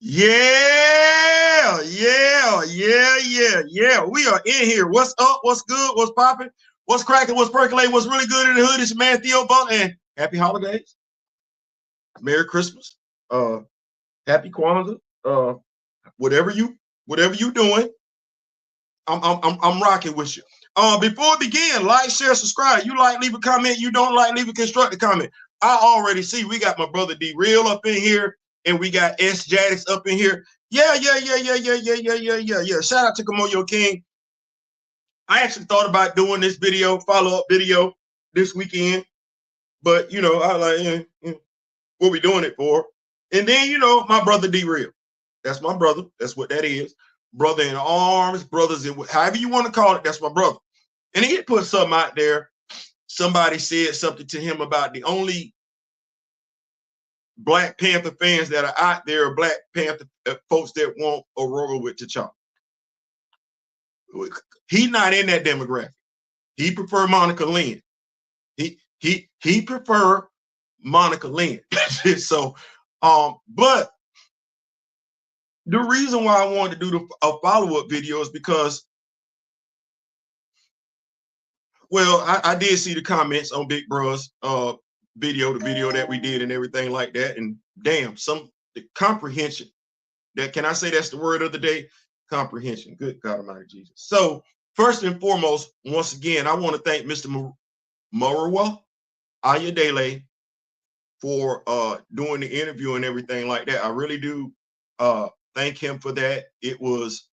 Yeah. We are in here. What's up? What's good? What's popping? What's cracking? What's percolating? What's really good in the hood? It's your man Theo Butler, and happy holidays, Merry Christmas, Happy Kwanzaa, whatever you doing. I'm rocking with you. Before we begin, like, share, subscribe. You like, leave a comment. You don't like, leave a constructive comment. I already see we got my brother D Real up in here, and we got S Jadix up in here. Yeah. Shout out to Kamoyo King. I actually thought about doing this video, follow-up video this weekend, but you know, I like what we doing it for. And then you know, my brother D Real. That's my brother. That's what that is. Brother in arms, brothers in however you want to call it. That's my brother. And he put something out there. Somebody said something to him about the only Black Panther fans that are out there are Black Panther folks that want Aurora with T'Challa. He's not in that demographic. He prefer Monica Lynn. He prefer Monica Lynn. So, but the reason why I wanted to do a follow-up video is because, well, I did see the comments on Big Bruh's video, the video that we did and everything like that. And damn, the comprehension that, can I say that's the word of the day? Comprehension. Good God Almighty Jesus. So first and foremost, once again, I want to thank Mr. Murewa Ayodele for doing the interview and everything like that. I really do thank him for that. It was,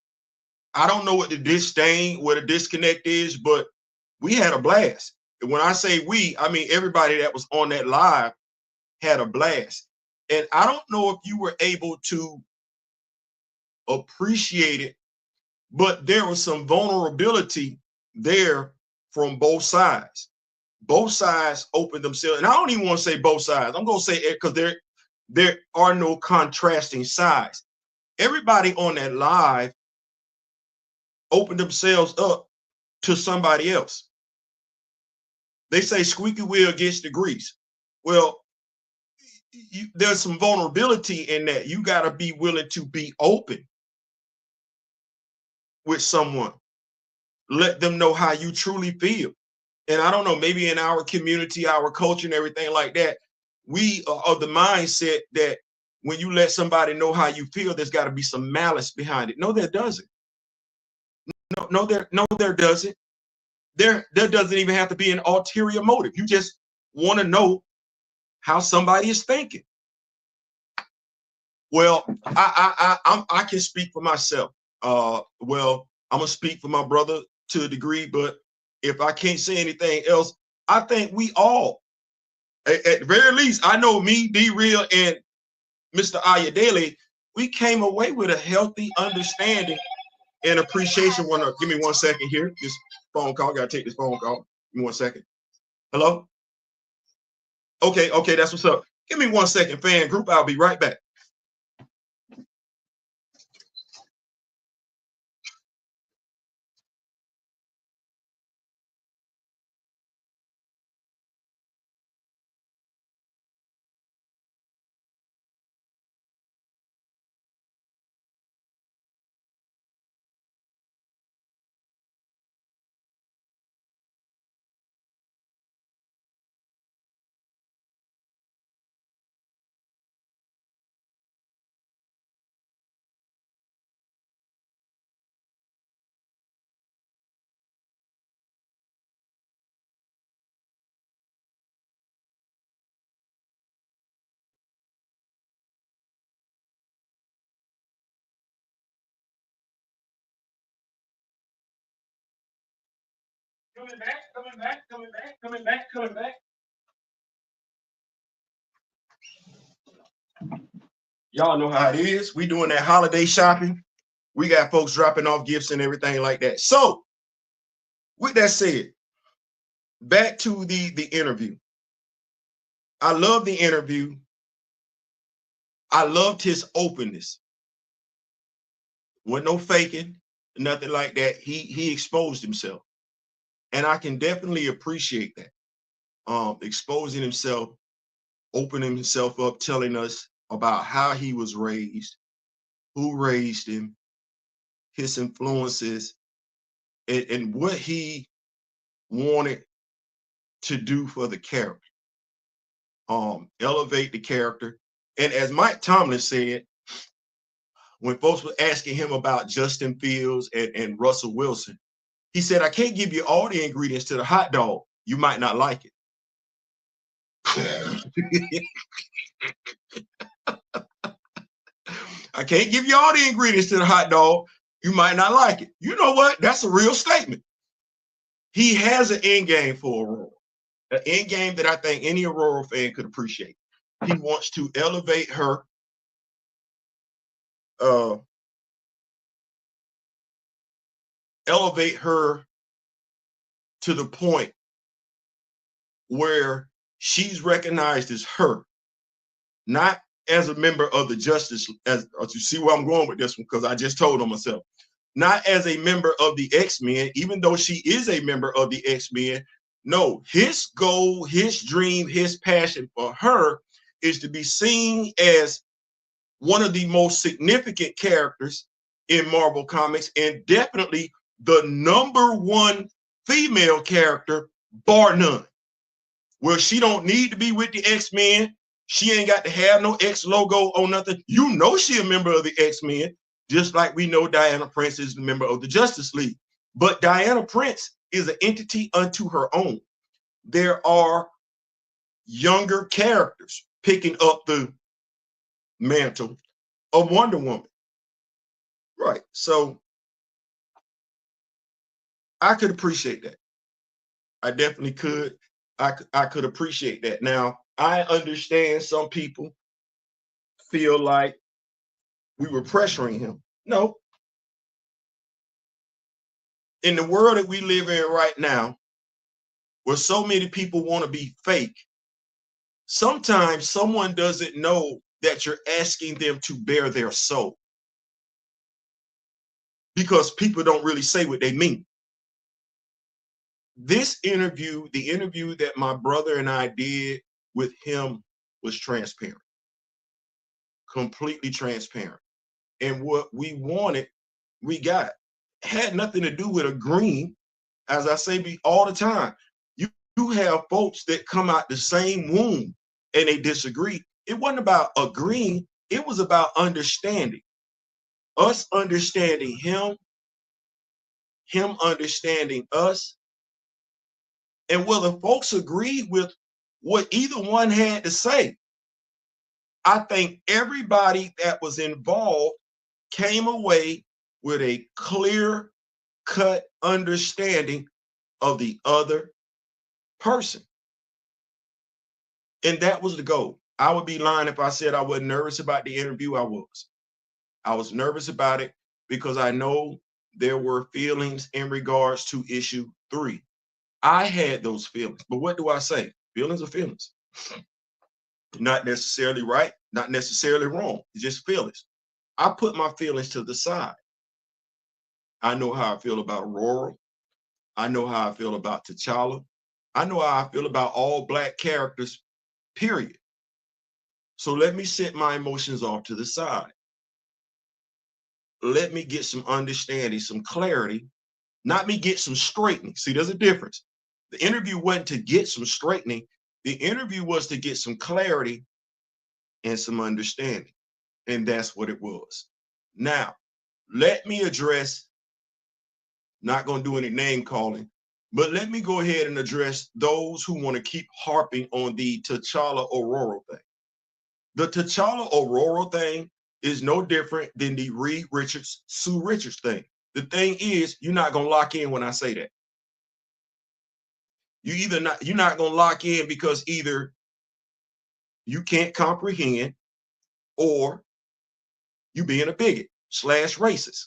I don't know what the disconnect is, but we had a blast. And when I say we, I mean everybody that was on that live had a blast. And I don't know if you were able to appreciate it, but there was some vulnerability there from both sides. Both sides opened themselves, and I don't even want to say both sides. I'm going to say it because there are no contrasting sides. Everybody on that live opened themselves up to somebody else. They say squeaky wheel gets the grease. Well, there's some vulnerability in that. You got to be willing to be open with someone. Let them know how you truly feel. And I don't know, maybe in our community, our culture and everything like that, we are of the mindset that when you let somebody know how you feel, there's got to be some malice behind it. No, there doesn't. No, there doesn't. There doesn't even have to be an ulterior motive. You just want to know how somebody is thinking. Well, I can speak for myself. Well, I'm gonna speak for my brother to a degree, but if I can't say anything else, I think we all, at the very least, I know me, D Real, and Mr. Ayodele, we came away with a healthy understanding and appreciation. Give me 1 second here. This phone call, gotta take this phone call. Give me 1 second. Hello? Okay, that's what's up. Give me 1 second, fan group. I'll be right back. Coming back. Y'all know how it is. We doing that holiday shopping. We got folks dropping off gifts and everything like that. So, with that said, back to the interview. I love the interview. I loved his openness. With no faking, nothing like that. He exposed himself. And I can definitely appreciate that. Exposing himself, opening himself up, telling us about how he was raised, who raised him, his influences, and what he wanted to do for the character. Elevate the character. And as Mike Tomlin said, when folks were asking him about Justin Fields and Russell Wilson, he said, I can't give you all the ingredients to the hot dog. You might not like it. I can't give you all the ingredients to the hot dog. You might not like it. You know what? That's a real statement. He has an end game for Aurora, an end game that I think any Aurora fan could appreciate. He wants to elevate her, to the point where she's recognized as her, not as a member of the Justice, as you see where I'm going with this one, because I just told on myself, not as a member of the X-Men, even though she is a member of the X-Men. No, his goal, his dream, his passion for her is to be seen as one of the most significant characters in Marvel Comics, and definitely the #1 female character, bar none. Well, she don't need to be with the X-Men. She ain't got to have no X logo or nothing. You know she a member of the X-Men, just like we know Diana Prince is a member of the Justice League. But Diana Prince is an entity unto her own. There are younger characters picking up the mantle of Wonder Woman. Right. So I could appreciate that. I definitely could. I could appreciate that. Now, I understand some people feel like we were pressuring him. No. In the world that we live in right now, where so many people want to be fake, sometimes someone doesn't know that you're asking them to bare their soul, because people don't really say what they mean. This interview, the interview that my brother and I did with him, was transparent, completely transparent. And what we wanted, we got. Had nothing to do with agreeing. As I say all the time, you have folks that come out the same womb and they disagree. It wasn't about agreeing. It was about understanding. Us understanding him understanding us. And whether folks agreed with what either one had to say, I think everybody that was involved came away with a clear-cut understanding of the other person. And that was the goal. I would be lying if I said I wasn't nervous about the interview. I was. I was nervous about it because I know there were feelings in regards to issue 3. I had those feelings, but what do I say? Feelings are feelings. Not necessarily right, not necessarily wrong. It's just feelings. I put my feelings to the side. I know how I feel about Aurora. I know how I feel about T'Challa. I know how I feel about all Black characters, period. So let me set my emotions off to the side. Let me get some understanding, some clarity, not me get some straightening. See, there's a difference. The interview wasn't to get some straightening. The interview was to get some clarity and some understanding. And that's what it was. Now, let me address, not going to do any name calling, but let me go ahead and address those who want to keep harping on the T'Challa Aurora thing. The T'Challa Aurora thing is no different than the Reed Richards, Sue Richards thing. The thing is, you're not going to lock in when I say that. You're not going to lock in because either you can't comprehend or you being a bigot / racist.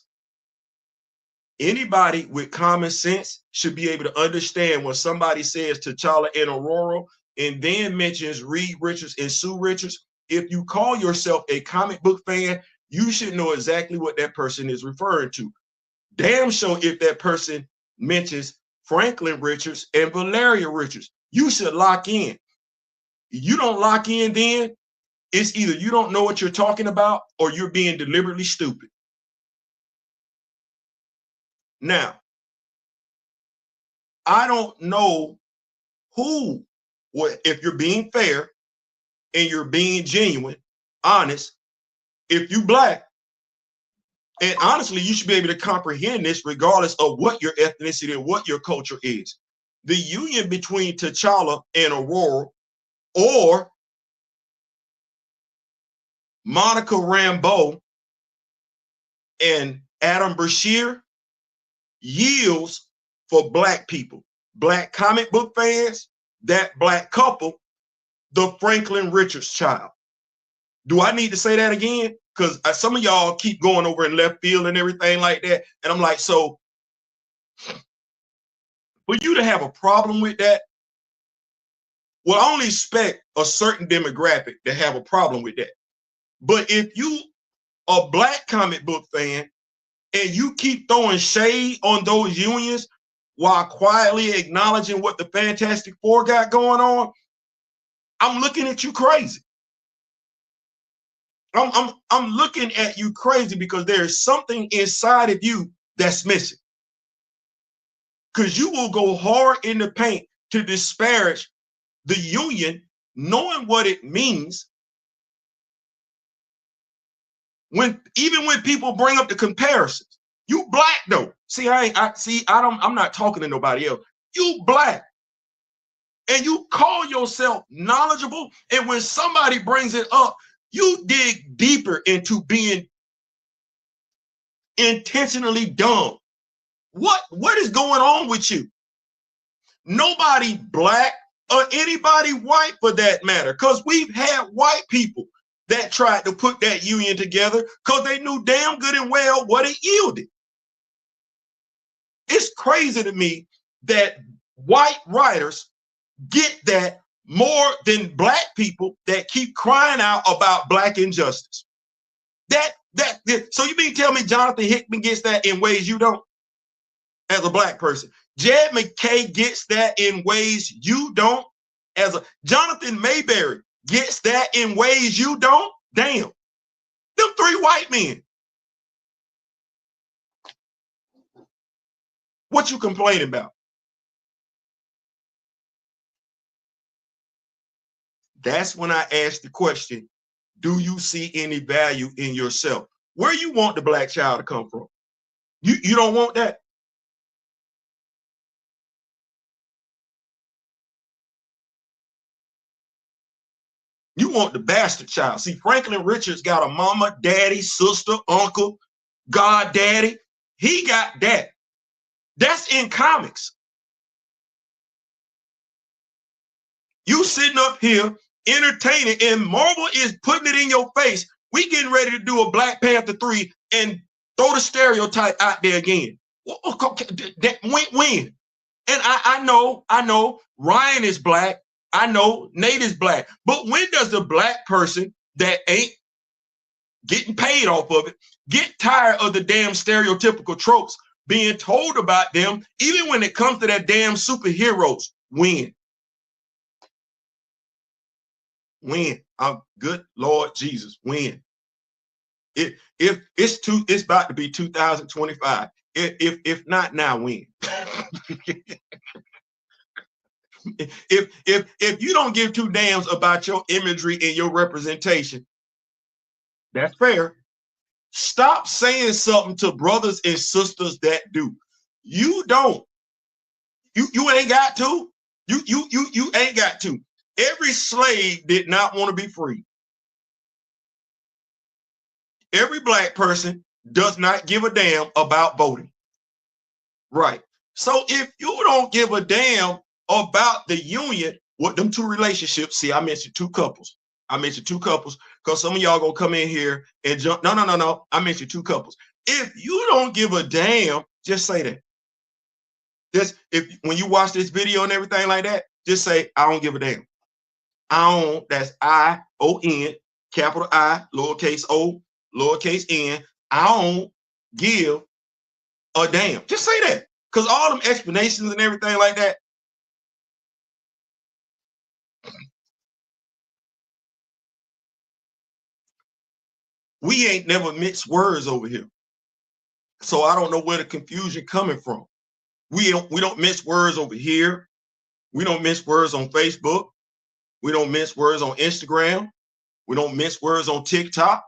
Anybody with common sense should be able to understand when somebody says T'Challa and Aurora and then mentions Reed Richards and Sue Richards. If you call yourself a comic book fan, you should know exactly what that person is referring to. Damn sure if that person mentions Franklin Richards and Valeria Richards, you should lock in. You don't lock in then, It's either you don't know what you're talking about or you're being deliberately stupid. Now, I don't know who, if you're being fair and you're being genuine, honest, if you Black, and honestly, you should be able to comprehend this regardless of what your ethnicity and what your culture is. The union between T'Challa and Aurora, or Monica Rambeau and Adam Brashear, yields for Black people, Black comic book fans, that Black couple, the Franklin Richards child. Do I need to say that again? Because some of y'all keep going over in left field and everything like that. And I'm like, so for you to have a problem with that, well, I only expect a certain demographic to have a problem with that. But if you a Black comic book fan and you keep throwing shade on those unions while quietly acknowledging what the Fantastic Four got going on, I'm looking at you crazy. I'm looking at you crazy because there is something inside of you that's missing. Because you will go hard in the paint to disparage the union, knowing what it means. Even when people bring up the comparisons, you Black though. See, I'm not talking to nobody else. You Black. And you call yourself knowledgeable. And when somebody brings it up, you dig deeper into being intentionally dumb. What is going on with you? Nobody Black or anybody white for that matter, because we've had white people that tried to put that union together because they knew damn good and well what it yielded. It's crazy to me that white writers get that more than Black people that keep crying out about Black injustice. So you mean tell me Jonathan Hickman gets that in ways you don't as a Black person? Jed McKay gets that in ways you don't as a Jonathan Mayberry gets that in ways you don't? Damn. Them three white men. What you complaining about? That's when I asked the question, do you see any value in yourself? Where you want the Black child to come from? You don't want that? You want the bastard child. See, Franklin Richards got a mama, daddy, sister, uncle, god daddy. He got that. That's in comics. You sitting up here entertaining, and Marvel is putting it in your face. We getting ready to do a Black Panther 3 and throw the stereotype out there again. When? And I know Ryan is Black. I know Nate is Black. But when does the Black person that ain't getting paid off of it get tired of the damn stereotypical tropes being told about them, even when it comes to that damn superheroes? When? I'm good Lord Jesus. When? If it's about to be 2025. If not now, when? if you don't give two damns about your imagery and your representation, that's fair. Stop saying something to brothers and sisters that do. You don't. You ain't got to. You ain't got to. Every slave did not want to be free. Every Black person does not give a damn about voting. Right. So if you don't give a damn about the union, what them two relationships, see, I mentioned two couples. Because some of y'all gonna come in here and jump. No. I mentioned two couples. If you don't give a damn, just say that. Just when you watch this video and everything like that, just say, I don't give a damn. I don't, that's I-O-N, capital I, lowercase O, lowercase N. I don't give a damn. Just say that. Because all them explanations and everything like that, We ain't never mixed words over here. So I don't know where the confusion coming from. We don't mince words over here. We don't mince words on Facebook. We don't mince words on Instagram. We don't mince words on TikTok.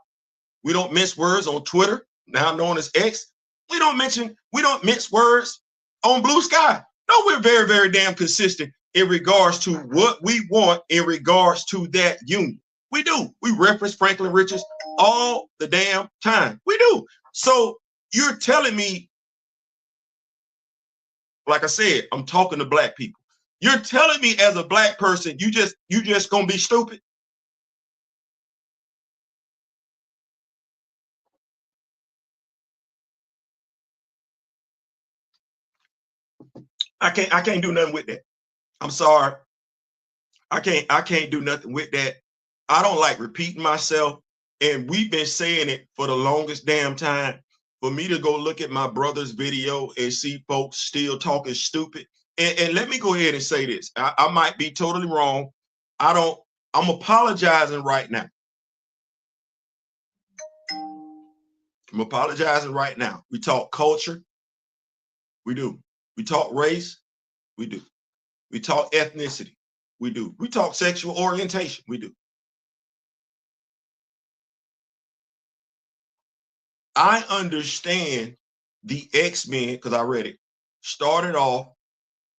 We don't mince words on Twitter, now known as X. We don't mince words on Blue Sky. No, we're very, very damn consistent in regards to what we want in regards to that union. We do. We reference Franklin Richards all the damn time. We do. So you're telling me, like I said, I'm talking to black people. You're telling me as a black person, you just gonna be stupid? I can't do nothing with that. I'm sorry. I can't do nothing with that. I don't like repeating myself. And we've been saying it for the longest damn time. For me to go look at my brother's video and see folks still talking stupid. And let me go ahead and say this. I might be totally wrong. I'm apologizing right now. I'm apologizing right now. We talk culture. We do. We talk race. We do. We talk ethnicity. We do. We talk sexual orientation. We do. I understand the X-Men, because I read it, started off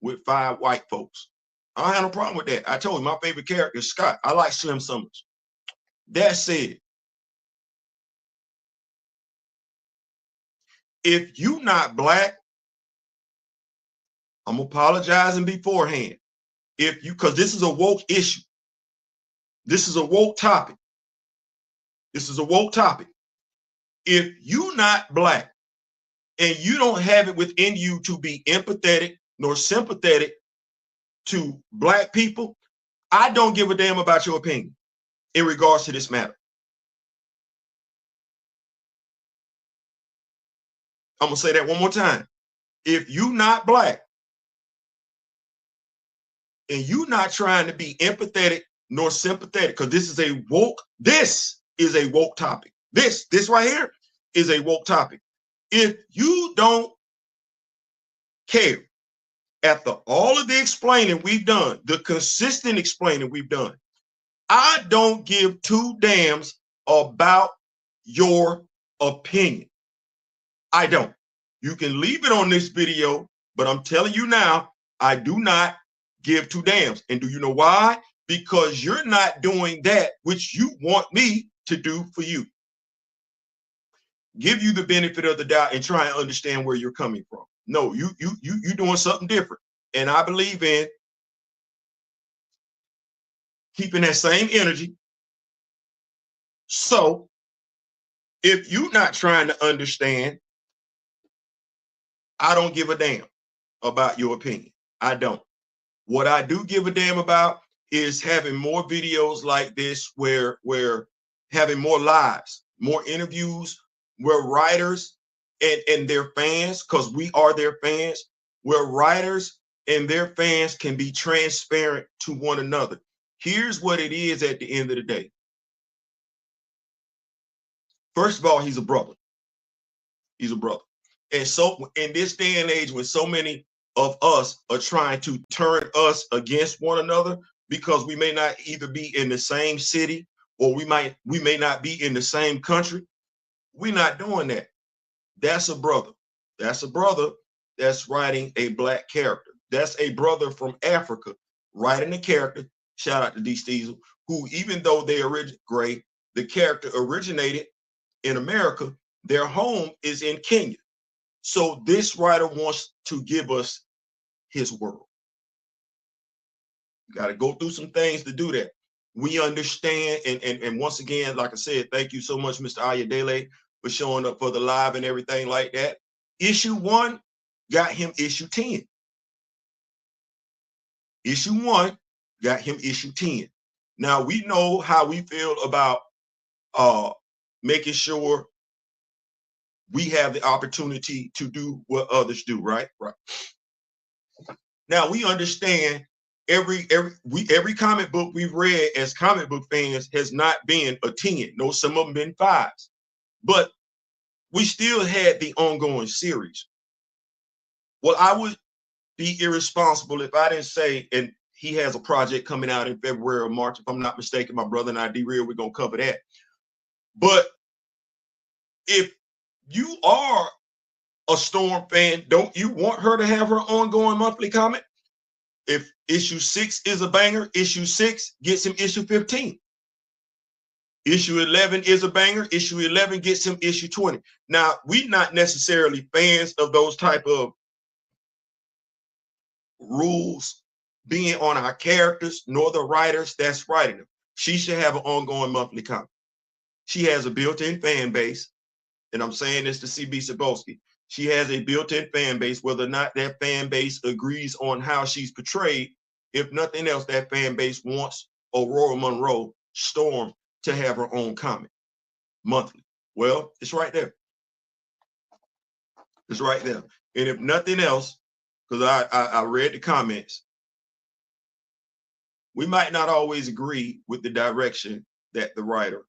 with 5 white folks. I don't have no problem with that. I told you my favorite character is Scott. I like Slim Summers. That said, if you not black, I'm apologizing beforehand. If you, because this is a woke issue. This is a woke topic. This is a woke topic. If you not black and you don't have it within you to be empathetic nor sympathetic to black people, I don't give a damn about your opinion in regards to this matter. I'm gonna say that one more time. If you not black and you not trying to be empathetic nor sympathetic, because this is a woke topic. This right here is a woke topic. If you don't care after all of the explaining we've done, the consistent explaining we've done, I don't give 2 damns about your opinion. I don't. You can leave it on this video, but I'm telling you now, I do not give 2 damns. And do you know why? Because you're not doing that which you want me to do for you. Give you the benefit of the doubt and try and understand where you're coming from. No, you doing something different. And I believe in keeping that same energy. So if you're not trying to understand, I don't give a damn about your opinion. I don't. What I do give a damn about is having more videos like this where having more lives, more interviews, where writers and their fans, because we are their fans, where writers and their fans can be transparent to one another. Here's what it is at the end of the day. First of all, he's a brother. He's a brother. And so in this day and age, when so many of us are trying to turn us against one another because we may not either be in the same city or we may not be in the same country, we're not doing that. That's a brother. That's a brother that's writing a black character. That's a brother from Africa writing a character. Shout out to D. Steezel, who, even though they Gray, the character originated in America, their home is in Kenya. So this writer wants to give us his world. You got to go through some things to do that. We understand, and once again, like I said, thank you so much, Mr. Ayodele, for showing up for the live and everything like that. Issue 1 got him issue 10. Issue 1 got him issue 10. Now we know how we feel about making sure we have the opportunity to do what others do, right? Right. Now we understand every comic book we've read as comic book fans has not been a 10. No, some of them been 5s. but we still had the ongoing series. Well, I would be irresponsible if I didn't say, and he has a project coming out in February or March, if I'm not mistaken. My brother and I, D-Real, we're going to cover that. But if you are a Storm fan, don't you want her to have her ongoing monthly comment? If issue 6 is a banger, issue 6 gets him issue 15. Issue 11 is a banger, issue 11 gets him issue 20. Now, we're not necessarily fans of those type of rules being on our characters, nor the writers that's writing them. She should have an ongoing monthly comment. She has a built-in fan base, and I'm saying this to CB Cebulski. She has a built-in fan base, whether or not that fan base agrees on how she's portrayed. If nothing else, that fan base wants Aurora Monroe, Storm, to have her own comment monthly. Well, it's right there. It's right there. And if nothing else, because I read the comments, we might not always agree with the direction that the writer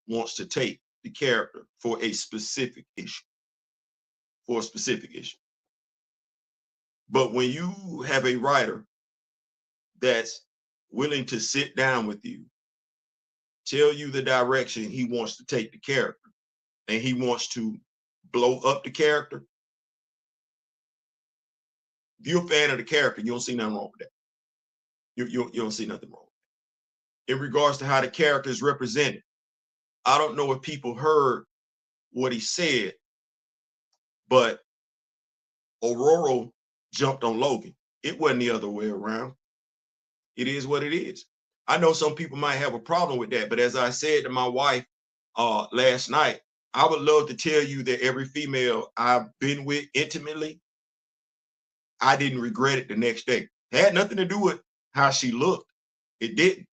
wants to take the character for a specific issue. For a specific issue. But when you have a writer that's willing to sit down with you, tell you the direction he wants to take the character, and he wants to blow up the character, if you're a fan of the character, you don't see nothing wrong with that. You don't see nothing wrong. In regards to how the character is represented, I don't know if people heard what he said, but Aurora jumped on Logan. It wasn't the other way around. It is what it is. I know some people might have a problem with that, but as I said to my wife last night, I would love to tell you that every female I've been with intimately, I didn't regret it the next day. It had nothing to do with how she looked. It didn't.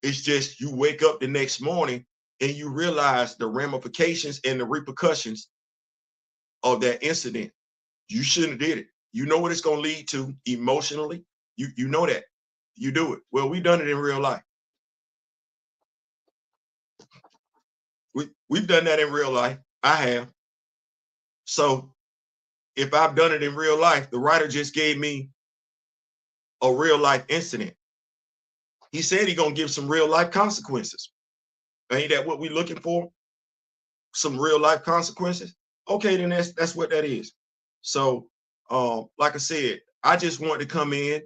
It's just you wake up the next morning and you realize the ramifications and the repercussions of that incident. You shouldn't have did it. You know what it's going to lead to emotionally. You know that. You do it. Well, we've done it in real life. We've done that in real life. I have. So if I've done it in real life, the writer just gave me a real life incident. He said he's going to give some real life consequences. Ain't that what we're looking for? Some real life consequences? Okay, then that's what that is. So, like I said, I just wanted to come in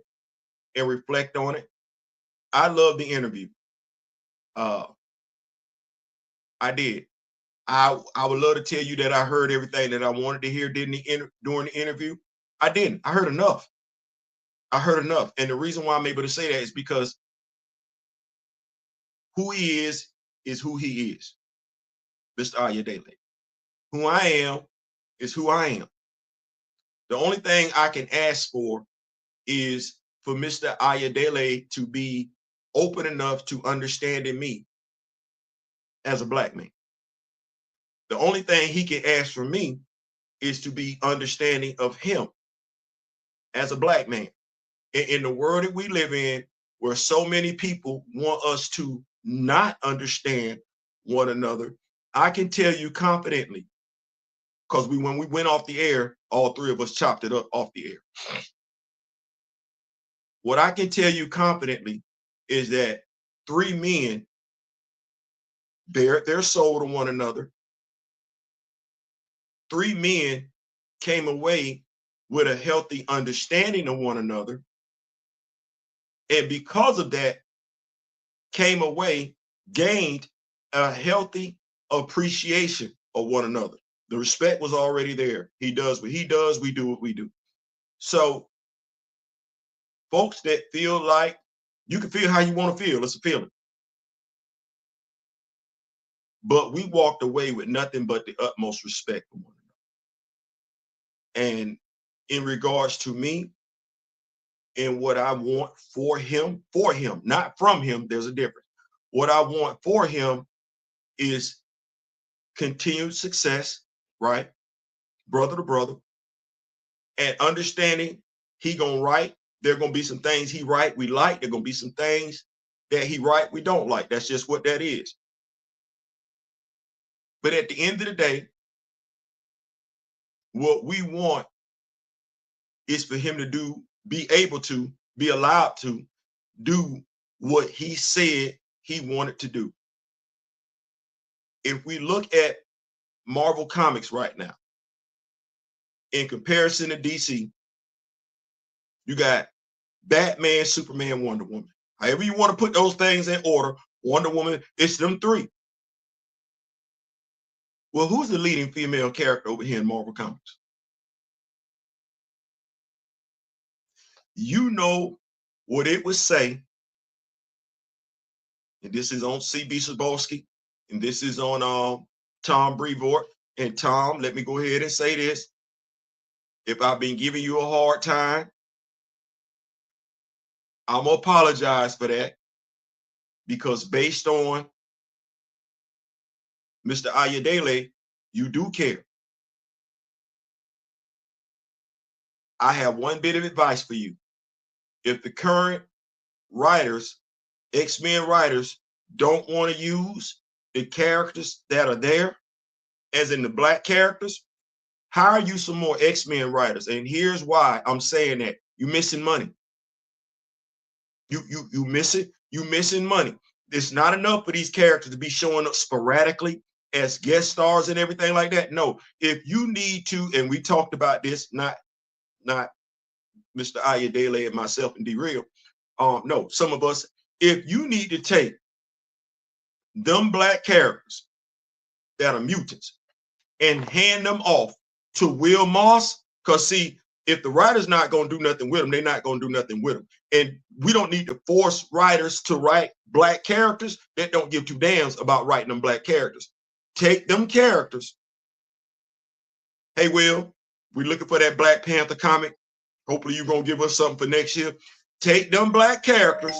and reflect on it. I love the interview. I did. I would love to tell you that I heard everything that I wanted to hear during the interview. I didn't. I heard enough. I heard enough. And the reason why I'm able to say that is because who he is who he is, Mr. Ayodele. Who I am is who I am. The only thing I can ask for is for Mr. Ayodele to be open enough to understanding me as a Black man. The only thing he can ask from me is to be understanding of him as a Black man. In the world that we live in, where so many people want us to not understand one another, I can tell you confidently, because when we went off the air, all three of us chopped it up off the air. What I can tell you confidently is that three men bared their soul to one another. Three men came away with a healthy understanding of one another. And because of that, came away, gained a healthy appreciation of one another. The respect was already there. He does what he does, we do what we do. So folks that feel like, you can feel how you want to feel, it's a feeling. But we walked away with nothing but the utmost respect for one another. And in regards to me and what I want for him, not from him, there's a difference. What I want for him is continued success, right? Brother to brother. And understanding he gonna write. There are gonna be some things he write we like. There are gonna be some things that he write we don't like. That's just what that is. But at the end of the day, what we want is for him to be able to, be allowed to do what he said he wanted to do. If we look at Marvel Comics right now, in comparison to DC, you got Batman, Superman, Wonder Woman. However you want to put those things in order, Wonder Woman, it's them three. Well, who's the leading female character over here in Marvel Comics? You know what it would say, and this is on CB Cebulski, and this is on Tom Brevoort. And Tom, let me go ahead and say this. If I've been giving you a hard time, I'm gonna apologize for that, because based on Mr. Ayodele, you do care. I have one bit of advice for you. If the current writers, X-Men writers, don't want to use the characters that are there, as in the Black characters, hire you some more X-Men writers. And here's why I'm saying that. You're missing money. You miss it. You're missing money. It's not enough for these characters to be showing up sporadically as guest stars and everything like that. No, if you need to, and we talked about this, not Mr. Ayodele and myself and D-Real. No, some of us, if you need to take them Black characters that are mutants and hand them off to Will Moss, because see, if the writer's not going to do nothing with them, they're not going to do nothing with them. And we don't need to force writers to write Black characters that don't give two damns about writing them Black characters. Take them characters. Hey, Will, we're looking for that Black Panther comic. Hopefully you're going to give us something for next year. Take them Black characters,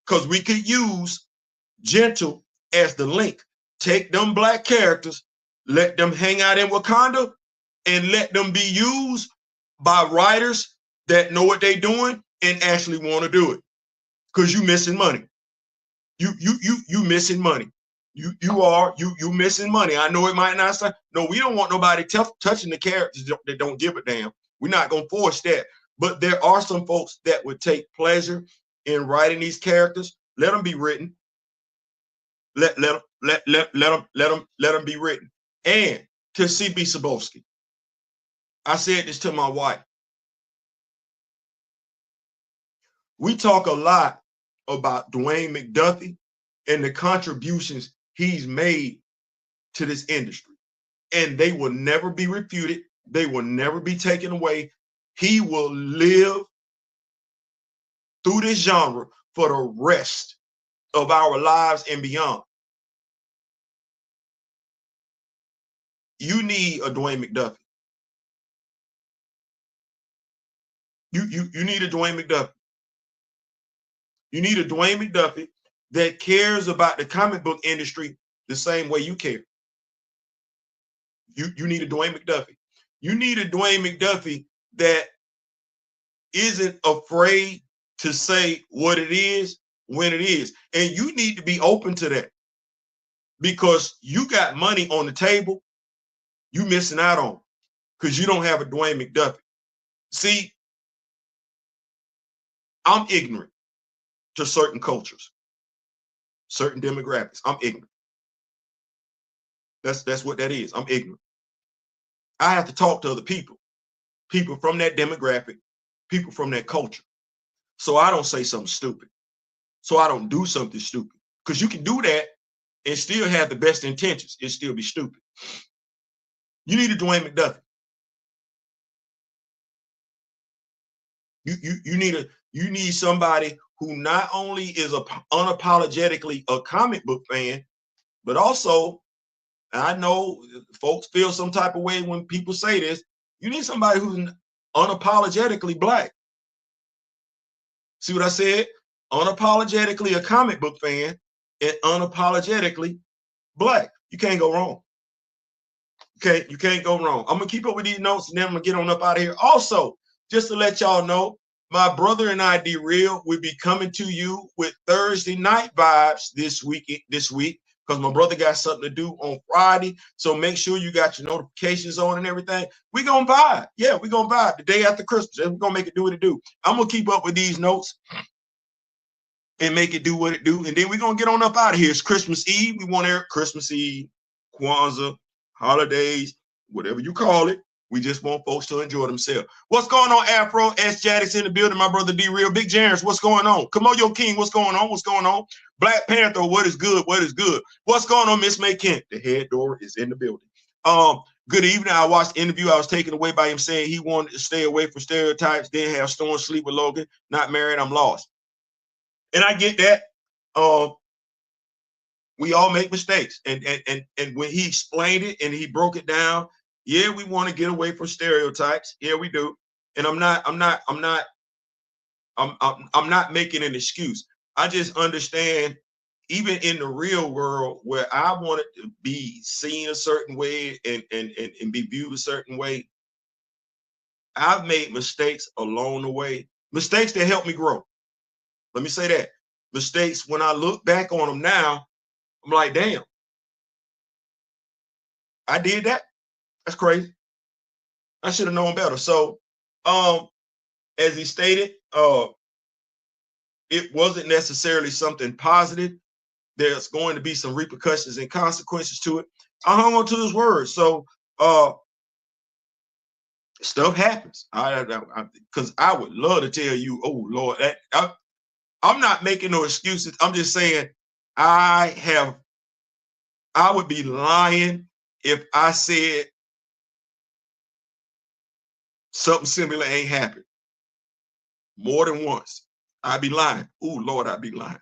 because we could use Gentle as the link. Take them Black characters, let them hang out in Wakanda, and let them be used by writers that know what they're doing and actually want to do it. Because you missing money. You missing money. You missing money. I know it might not sound. No, we don't want nobody touching the characters that don't give a damn. We're not gonna force that. But there are some folks that would take pleasure in writing these characters. Let them be written. Let them be written. And to CB Cebulski, I said this to my wife. We talk a lot about Dwayne McDuffie and the contributions he's made to this industry. And they will never be refuted. They will never be taken away. He will live through this genre for the rest of our lives and beyond. You need a Dwayne McDuffie. You need a Dwayne McDuffie. You need a Dwayne McDuffie that cares about the comic book industry the same way you care. You need a Dwayne McDuffie. You need a Dwayne McDuffie that isn't afraid to say what it is when it is. And you need to be open to that, because you got money on the table you missing out on because you don't have a Dwayne McDuffie. See, I'm ignorant to certain cultures, certain demographics. I'm ignorant. That's what that is. I'm ignorant. I have to talk to other people from that demographic, people from that culture. So I don't say something stupid. So I don't do something stupid. Because you can do that and still have the best intentions and still be stupid. You need a Dwayne McDuffie. You need somebody who not only is unapologetically a comic book fan, but also, I know folks feel some type of way when people say this, you need somebody who's unapologetically Black. See what I said? Unapologetically a comic book fan and unapologetically Black. You can't go wrong. Okay, you can't go wrong. I'm gonna keep up with these notes and then I'm gonna get on up out of here. Also, just to let y'all know, my brother and I, D-Real, will be coming to you with Thursday night vibes this week because my brother got something to do on Friday. So make sure you got your notifications on and everything. We're going to buy it. Yeah, we're going to buy it the day after Christmas. We're going to make it do what it do. I'm going to keep up with these notes and make it do what it do. And then we're going to get on up out of here. It's Christmas Eve. We want to Christmas Eve, Kwanzaa, holidays, whatever you call it. We just want folks to enjoy themselves. What's going on, Afro? S. Jaddix in the building. My brother D Real. Big Jarens, what's going on? Kamoyo King, what's going on? What's going on? Black Panther, what is good? What is good? What's going on, Miss May Kent? The head door is in the building. Good evening. I watched the interview. I was taken away by him saying he wanted to stay away from stereotypes. Then have Storm sleep with Logan. Not married. I'm lost. And I get that. We all make mistakes. And when he explained it and he broke it down, yeah, we want to get away from stereotypes. Yeah, we do. And I'm not making an excuse. I just understand, even in the real world where I wanted to be seen a certain way and be viewed a certain way, I've made mistakes along the way, mistakes that helped me grow. Let me say that. Mistakes, when I look back on them now, I'm like, damn, I did that. That's crazy. I should have known better. So, as he stated, it wasn't necessarily something positive. There's going to be some repercussions and consequences to it. I hung on to his words. So, stuff happens. Because I would love to tell you, oh Lord, I'm not making no excuses. I'm just saying I would be lying if I said something similar ain't happened more than once. I'd be lying. Oh Lord, I'd be lying.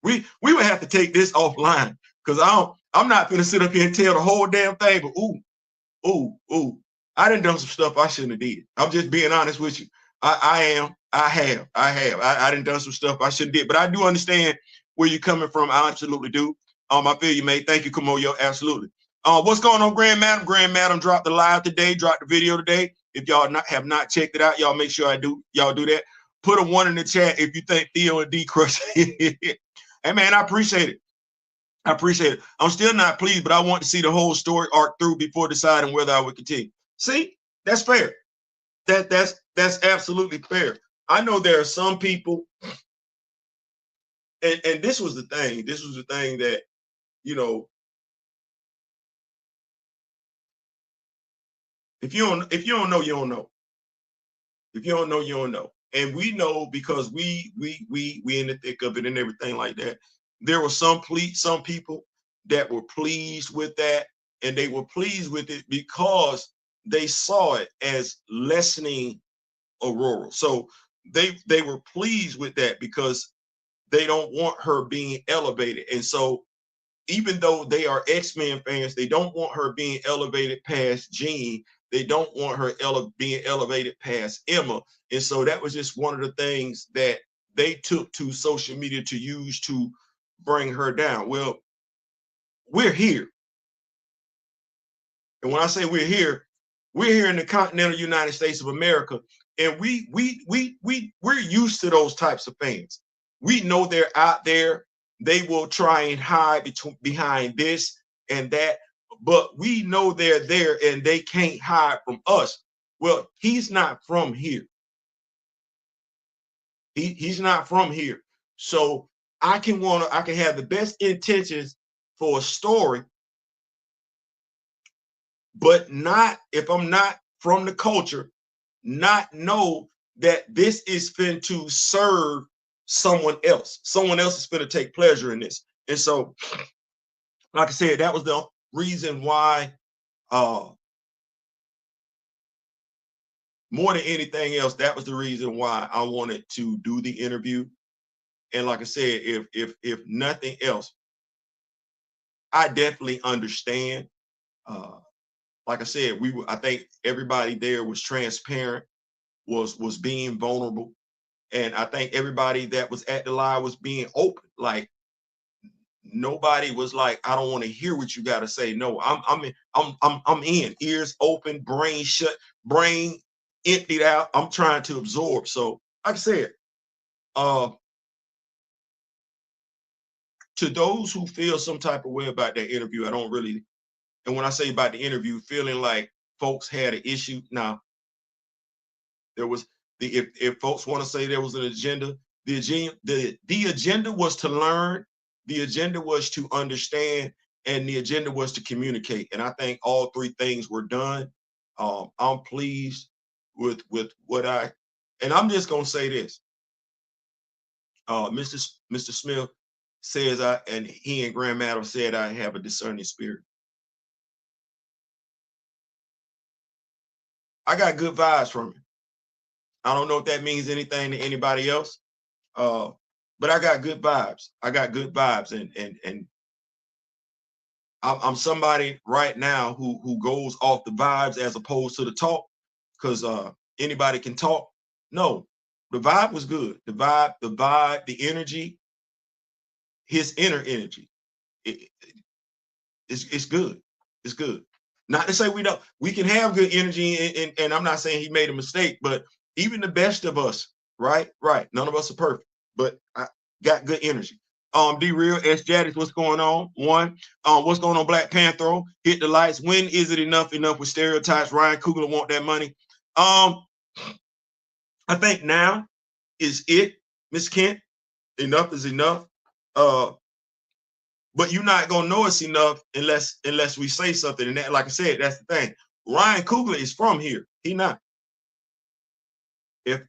We would have to take this offline, because I'm not gonna sit up here and tell the whole damn thing. But I done some stuff I shouldn't have did. I'm just being honest with you. I done some stuff I shouldn't did. But I do understand where you're coming from. I absolutely do. I feel you, mate. Thank you, Kamoyo. Absolutely. What's going on, Grand Madam? Grand Madam dropped the live today, dropped the video today. If y'all have not checked it out, y'all make sure y'all do that. Put a 1 in the chat if you think Theo and D crush. Hey man, I appreciate it. I appreciate it. I'm still not pleased, but I want to see the whole story arc through before deciding whether I would continue. See, that's fair. That's absolutely fair. I know there are some people, and this was the thing. This was the thing that, you know, if you don't know, you don't know. If you don't know, you don't know. And we know because we in the thick of it and everything like that. There were some people that were pleased with that, and they were pleased with it because they saw it as lessening Aurora. So they were pleased with that because they don't want her being elevated. And so even though they are X-Men fans, they don't want her being elevated past Jean. They don't want her being elevated past Emma. And so that was just one of the things that they took to social media to use to bring her down. Well, we're here. And when I say we're here in the continental United States of America, and we're used to those types of fans. We know they're out there. They will try and hide behind this and that, but we know they're there and they can't hide from us. Well, he's not from here. He's not from here. So I can have the best intentions for a story, but not, if I'm not from the culture, not know that this is fin to serve someone else. Someone else is going to take pleasure in this. And so, like I said, that was the reason why, more than anything else, that was the reason why I wanted to do the interview. And like I said, if nothing else, I definitely understand. Like I said, I think everybody there was transparent, was being vulnerable. And I think everybody that was at the live was being open. Like nobody was like, I don't want to hear what you got to say. No, I'm in, ears open, brain shut, brain emptied out. I'm trying to absorb. So like I said, to those who feel some type of way about that interview, I don't really, and when I say about the interview, feeling like folks had an issue. Now, there was if folks want to say there was an agenda, the agenda was to learn, the agenda was to understand, and the agenda was to communicate. And I think all three things were done. I'm pleased with what and I'm just gonna say this. Mr. Smith says and he and Grand Madam said I have a discerning spirit. I got good vibes from him. I don't know if that means anything to anybody else, but I got good vibes. I got good vibes, and I'm somebody right now who goes off the vibes as opposed to the talk, because anybody can talk. No, the vibe was good. The vibe, the energy, his inner energy. It's good. It's good. Not to say we can have good energy, and I'm not saying he made a mistake, but even the best of us, right? None of us are perfect, but I got good energy. D Real, S Jadis, what's going on? One, what's going on? Black Panther, hit the lights. When is it enough with stereotypes? Ryan Coogler want that money. I think now is it, Miss Kent. Enough is enough. But you're not gonna know it's enough unless we say something. And that, like I said, that's the thing. Ryan Coogler is from here. He not. If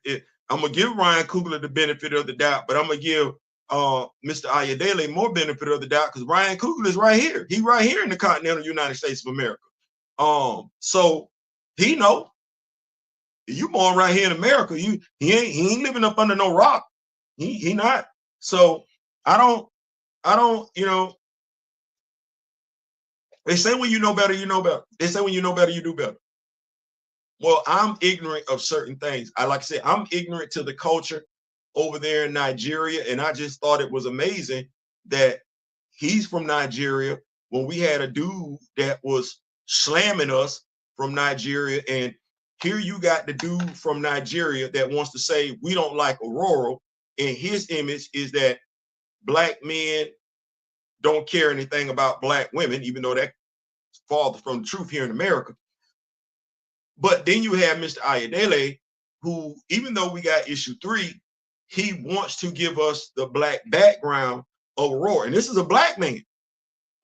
I'm gonna give Ryan Coogler the benefit of the doubt, but I'm gonna give Mr. Ayodele more benefit of the doubt because Ryan Coogler is right here. He right here in the continental United States of America. So he know you born right here in America. He ain't living up under no rock. He not. So I don't, they say when you know better, you know better. They say when you know better, you do better. Well, I'm ignorant of certain things. Like I said, I'm ignorant to the culture over there in Nigeria. And I just thought it was amazing that he's from Nigeria when we had a dude that was slamming us from Nigeria. And here you got the dude from Nigeria that wants to say we don't like Aurora. And his image is that Black men don't care anything about Black women, even though that's farther from the truth here in America. But then you have Mr. Ayodele, who, even though we got issue 3, he wants to give us the Black background of Aurora. And this is a Black man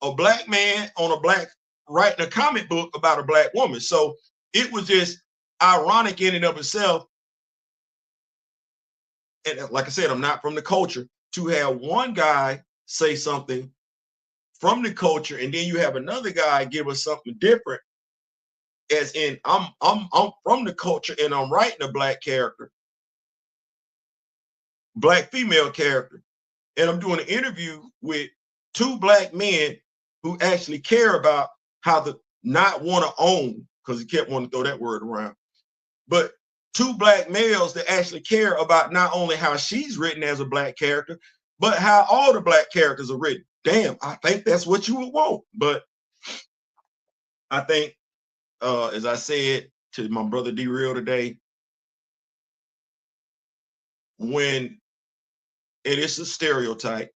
on a Black writing a comic book about a Black woman. So it was just ironic in and of itself. And like I said, I'm not from the culture, to have one guy say something from the culture, and then you have another guy give us something different, as in I'm from the culture and I'm writing a Black character, Black female character, and I'm doing an interview with 2 Black men who actually care about how to not want to own, because he kept wanting to throw that word around, but 2 Black males that actually care about not only how she's written as a Black character, but how all the Black characters are written. Damn, I think that's what you would want. But I think, as I said to my brother D Real today, when it is a stereotype,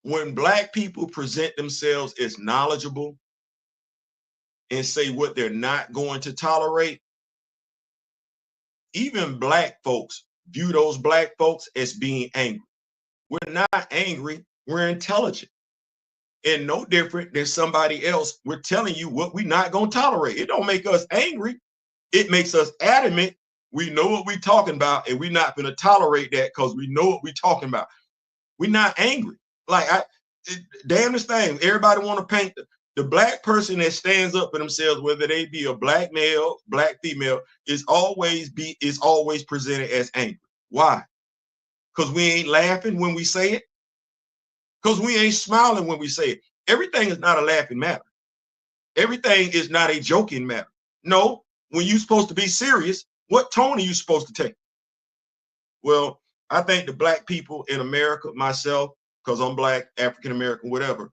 when Black people present themselves as knowledgeable and say what they're not going to tolerate, even Black folks view those Black folks as being angry. We're not angry, we're intelligent. And no different than somebody else, we're telling you what we're not going to tolerate. It don't make us angry. It makes us adamant. We know what we're talking about, and we're not going to tolerate that because we know what we're talking about. We're not angry. Like, damnest thing, everybody want to paint the Black person that stands up for themselves, whether they be a Black male, Black female, is always presented as angry. Why? Because we ain't laughing when we say it. Because we ain't smiling when we say it. Everything is not a laughing matter. Everything is not a joking matter. No, when you're supposed to be serious, what tone are you supposed to take? Well, I think the Black people in America, myself, because I'm Black, African American, whatever,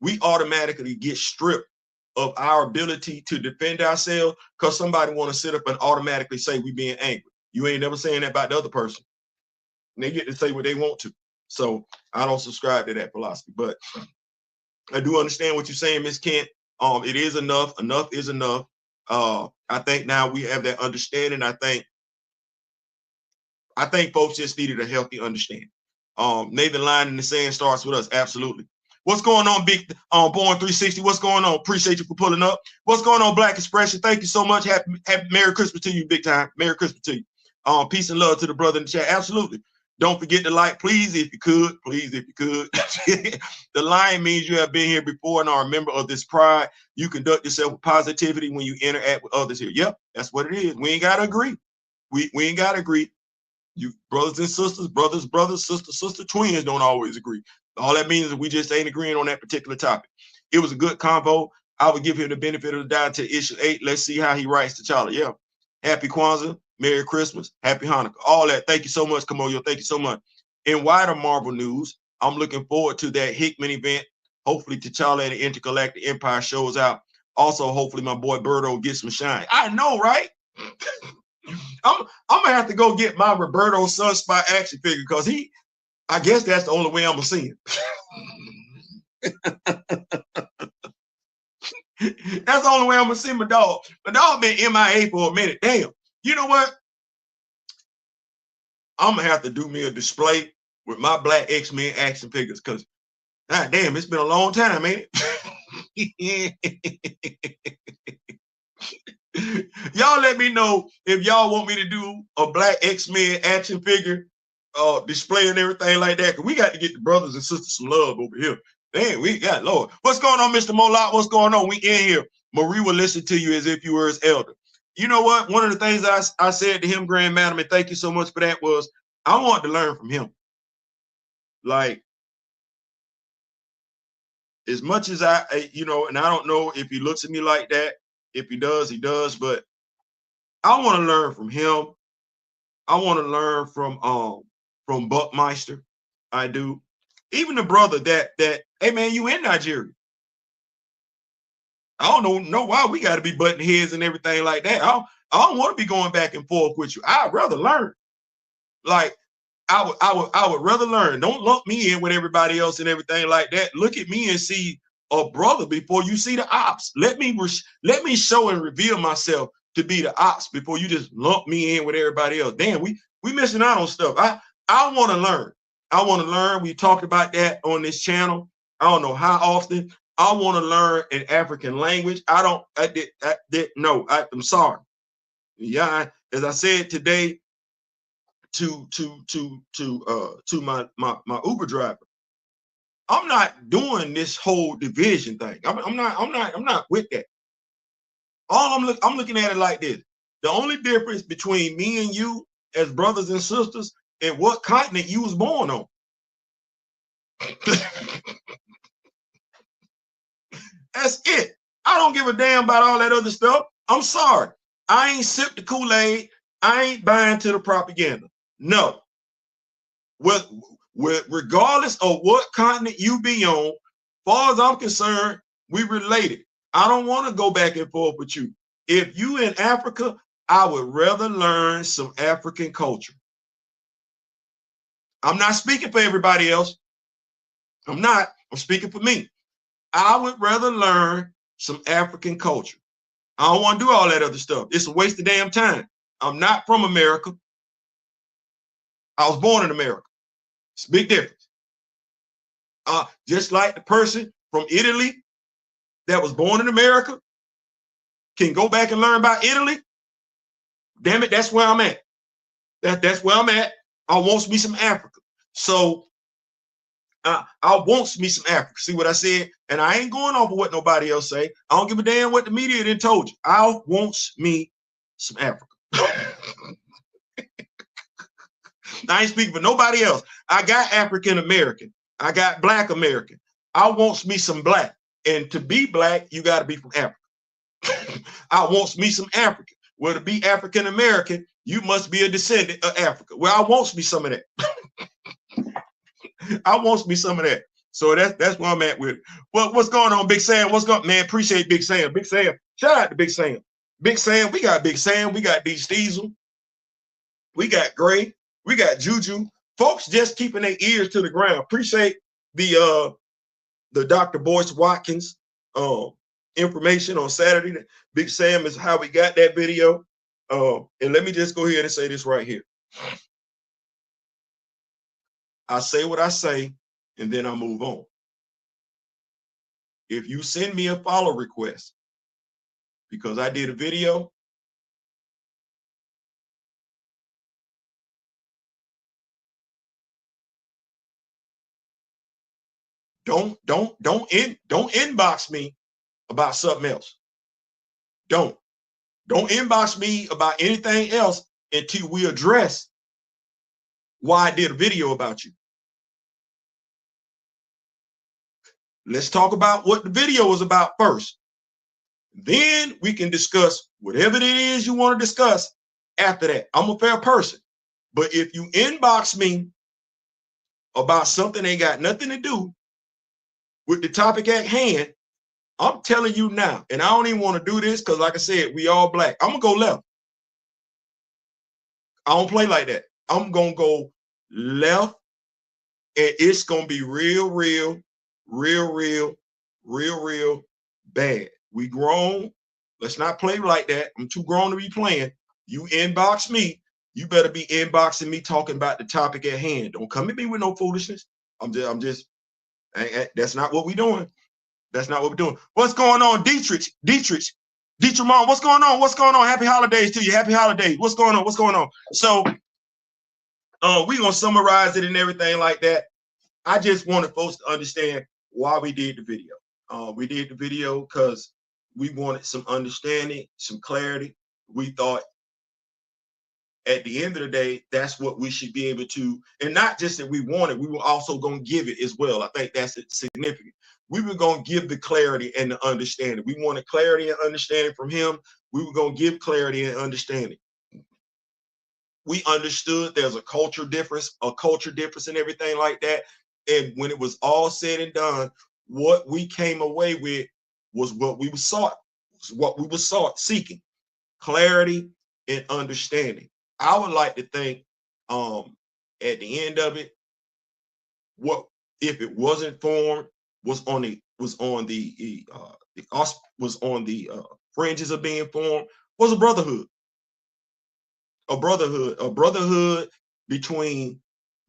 we automatically get stripped of our ability to defend ourselves because somebody want to sit up and automatically say we being angry. You ain't never saying that about the other person. And they get to say what they want to. So I don't subscribe to that philosophy, but I do understand what you're saying, Miss Kent. It is enough. Enough is enough. I think now we have that understanding. I think folks just needed a healthy understanding. Nathan line in the sand starts with us. Absolutely. What's going on, Big Born 360? What's going on? Appreciate you for pulling up. What's going on, Black Expression? Thank you so much. Happy Merry Christmas to you, big time. Merry Christmas to you. Peace and love to the brother in the chat. Absolutely. Don't forget to like, please, if you could. Please, if you could. The line means you have been here before and are a member of this pride. You conduct yourself with positivity when you interact with others here. Yep, that's what it is. We ain't got to agree. We ain't got to agree. You brothers and sisters, brothers, sister, twins don't always agree. All that means is we just ain't agreeing on that particular topic. It was a good convo. I would give him the benefit of the doubt to issue 8. Let's see how he writes to Charlie. Yeah. Happy Kwanzaa, Merry Christmas, Happy Hanukkah. All that. Thank you so much, Kamoyo. Thank you so much. In wider Marvel news, I'm looking forward to that Hickman event. Hopefully T'Challa and the Intergalactic Empire shows out. Also, hopefully my boy Birdo gets some shine. I know, right? I'm gonna have to go get my Roberto Sunspot action figure because I guess that's the only way I'm gonna see him. That's the only way I'm gonna see my dog. My dog been MIA for a minute. Damn. You know what? I'm gonna have to do me a display with my Black X-Men action figures because god damn, it's been a long time, ain't it? Y'all let me know if y'all want me to do a Black X-Men action figure display and everything like that. Cause we got to get the brothers and sisters some love over here. Damn, we got Lord. What's going on, Mr. Molot? What's going on? We in here. Marie will listen to you as if you were his elder. You know what? One of the things I said to him, Grand Madam, and thank you so much for that, was I want to learn from him. Like, as much as and I don't know if he looks at me like that. If he does, he does. But I want to learn from him. I want to learn from Buckmeister. I do. Even the brother that hey man, you in Nigeria. I don't know why we got to be butting heads and everything like that. I don't want to be going back and forth with you. I'd rather learn. Like I would rather learn. Don't lump me in with everybody else and everything like that. Look at me and see a brother before you see the ops. Let me show and reveal myself to be the ops before you just lump me in with everybody else. Damn, we missing out on stuff. I want to learn. I want to learn. We talked about that on this channel. I don't know how often. I want to learn an African language. I'm sorry. Yeah, as I said today to my Uber driver, I'm not doing this whole division thing. I'm not with that. I'm looking at it like this. The only difference between me and you as brothers and sisters and what continent you was born on. That's it. I don't give a damn about all that other stuff. I'm sorry. I ain't sipped the Kool-Aid. I ain't buying to the propaganda. No. Regardless of what continent you be on, far as I'm concerned, we related. I don't want to go back and forth with you. If you in Africa, I would rather learn some African culture. I'm not speaking for everybody else. I'm speaking for me. I would rather learn some African culture. I don't want to do all that other stuff. It's a waste of damn time. I'm not from America. I was born in America. It's a big difference. Just like the person from Italy that was born in America can go back and learn about Italy. Damn it, that's where I'm at. That's where I'm at. I want me some Africa. So I want me some Africa. See what I said? And I ain't going off of what nobody else say. I don't give a damn what the media done told you. I want me some Africa. I ain't speaking for nobody else. I got African American. I got Black American. I want me some Black. And to be Black, you got to be from Africa. I want me some African. Well, to be African American, you must be a descendant of Africa. Well, I want me some of that. I want me some of that. So that's where I'm at with it. Well, what's going on, Big Sam? What's going on, man? Appreciate Big Sam. Big Sam. Shout out to Big Sam. Big Sam, we got Big Sam. We got D. Steezel. We got Gray. We got Juju. folks just keeping their ears to the ground. Appreciate the Dr. Boyce Watkins information on Saturday. Big Sam is how we got that video. And let me just go ahead and say this right here. I say what I say, and then I move on. If you send me a follow request because I did a video, don't inbox me about something else. Don't inbox me about anything else until we address why I did a video about you. Let's talk about what the video was about first. Then we can discuss whatever it is you want to discuss after that. I'm a fair person. But if you inbox me about something that ain't got nothing to do with the topic at hand, I'm telling you now, and I don't even want to do this because, like I said, we all black. I'm going to go left. I don't play like that. I'm going to go left, and it's going to be real bad. We grown. Let's not play like that. I'm too grown to be playing. You inbox me, you better be inboxing me talking about the topic at hand. Don't come at me with no foolishness. That's not what we're doing. That's not what we're doing. What's going on, Dietrich, Mom? What's going on? What's going on? Happy holidays to you. Happy holidays. What's going on? What's going on? So we're going to summarize it and everything like that. I just wanted folks to understand why we did the video. We did the video because we wanted some understanding, some clarity. We thought at the end of the day, that's what we should be able to, and not just that we wanted, we were also going to give it as well. I think that's significant. We were going to give the clarity and the understanding. We wanted clarity and understanding from him. We were going to give clarity and understanding. We understood there's a culture difference and everything like that. And when it was all said and done, what we came away with was what we were seeking, clarity and understanding. I would like to think at the end of it, what if it wasn't formed, was on the fringes of being formed, was a brotherhood between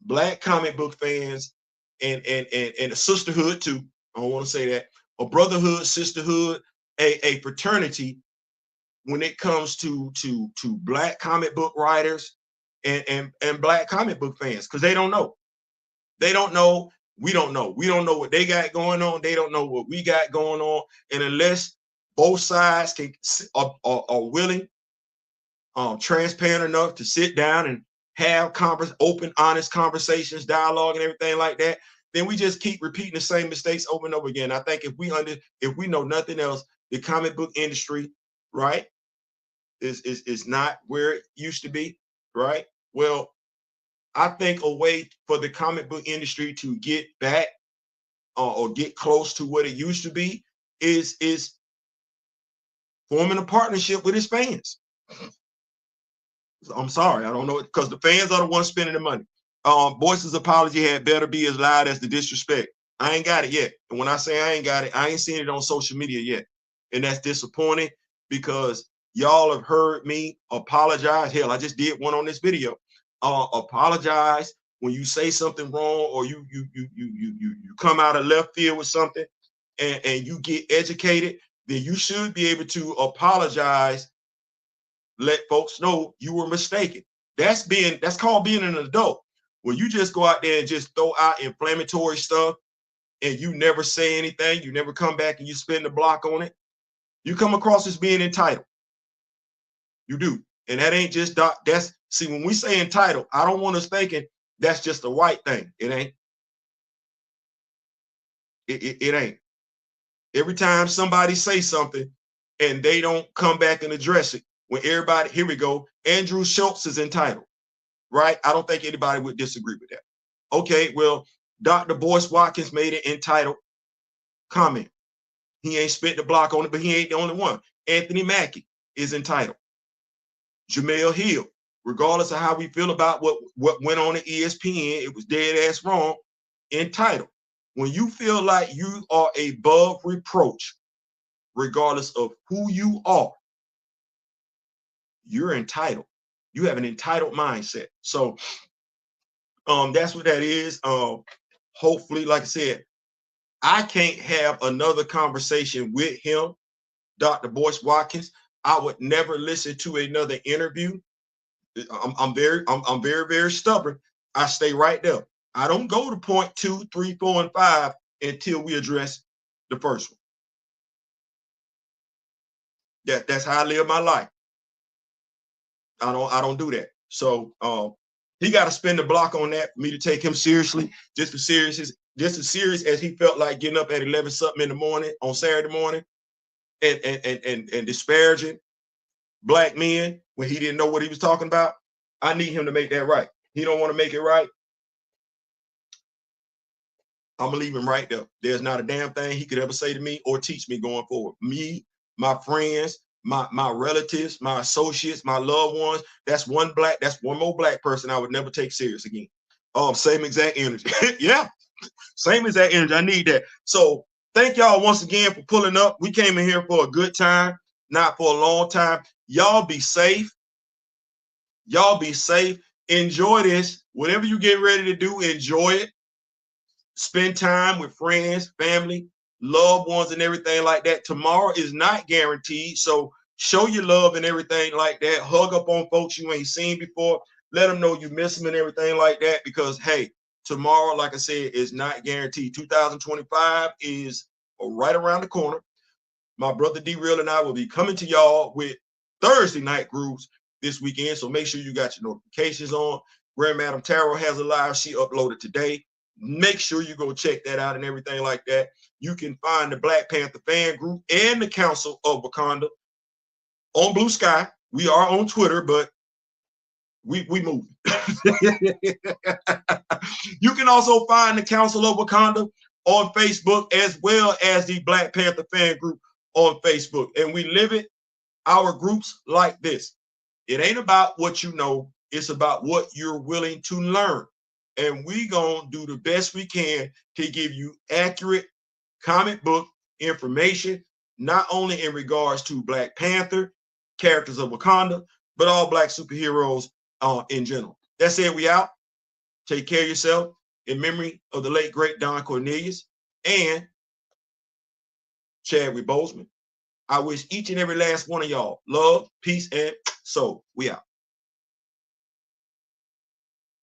Black comic book fans and a sisterhood too. I don't want to say that. A brotherhood, sisterhood, a fraternity when it comes to Black comic book writers and Black comic book fans, because they don't know. They don't know. We don't know. We don't know what they got going on. They don't know what we got going on. And unless both sides are willing, transparent enough to sit down and have open, honest conversations, dialogue, and everything like that, then we just keep repeating the same mistakes over and over again. I think if we know nothing else, the comic book industry, right, is not where it used to be, right? Well, I think a way for the comic book industry to get back or get close to what it used to be is forming a partnership with its fans. I'm sorry, I don't know, because the fans are the ones spending the money. Boyce's apology had better be as loud as the disrespect. I ain't got it yet. And when I say I ain't got it, I ain't seen it on social media yet. And that's disappointing because y'all have heard me apologize. Hell, I just did one on this video. Apologize when you say something wrong or you come out of left field with something and you get educated, then you should be able to apologize, let folks know you were mistaken. That's called being an adult. When you just go out there and just throw out inflammatory stuff and you never say anything, you never come back and you spin the block on it, you come across as being entitled. You do. And that ain't just see, when we say entitled, I don't want us thinking that's just a white thing. It ain't. It ain't. Every time somebody say something and they don't come back and address it, when everybody, here we go, Andrew Schultz is entitled, right? I don't think anybody would disagree with that. Okay, well, Dr. Boyce Watkins made an entitled comment. He ain't spent the block on it, but he ain't the only one. Anthony Mackie is entitled. Jamel Hill regardless of how we feel about what went on at ESPN, it was dead ass wrong. Entitled. When you feel like you are above reproach, regardless of who you are, you're entitled. You have an entitled mindset. So that's what that is. Hopefully, like I said, I can't have another conversation with him, Dr. Boyce Watkins. I would never listen to another interview. I'm very stubborn. I stay right there. I don't go to point 2, 3, 4, and 5 until we address the first one. That's how I live my life. I don't do that. So he got to spend the block on that for me to take him seriously. Just as serious as he felt like getting up at 11 something in the morning on Saturday morning and disparaging black men when he didn't know what he was talking about. I need him to make that right. He don't want to make it right. I'm gonna leave him right there. There's not a damn thing he could ever say to me or teach me going forward. Me, my friends, my relatives, my associates, my loved ones. That's one more black person I would never take serious again. Same exact energy. Yeah, same exact energy. I need that. So thank y'all once again for pulling up. We came in here for a good time, not for a long time. Y'all be safe. Y'all be safe. Enjoy this. Whatever you get ready to do, enjoy it. Spend time with friends, family, loved ones, and everything like that. Tomorrow is not guaranteed. So show your love and everything like that. Hug up on folks you ain't seen before. Let them know you miss them and everything like that. Because, hey, tomorrow, like I said, is not guaranteed. 2025 is right around the corner. My brother D-Real and I will be coming to y'all with Thursday night grooves this weekend. So make sure you got your notifications on. Grand Madam Tarot has a live. She uploaded today. Make sure you go check that out and everything like that. You can find the Black Panther fan group and the Council of Wakanda on Blue Sky. We are on Twitter, but we move. You can also find the Council of Wakanda on Facebook, as well as the Black Panther fan group on Facebook. And we live it, our groups, like this. It ain't about what you know. It's about what you're willing to learn. And we gonna do the best we can to give you accurate comic book information, not only in regards to Black Panther, characters of Wakanda, but all Black superheroes in general. That's it. We out. Take care of yourself. In memory of the late, great Don Cornelius and Chadwick Boseman, I wish each and every last one of y'all love, peace, and soul. We out.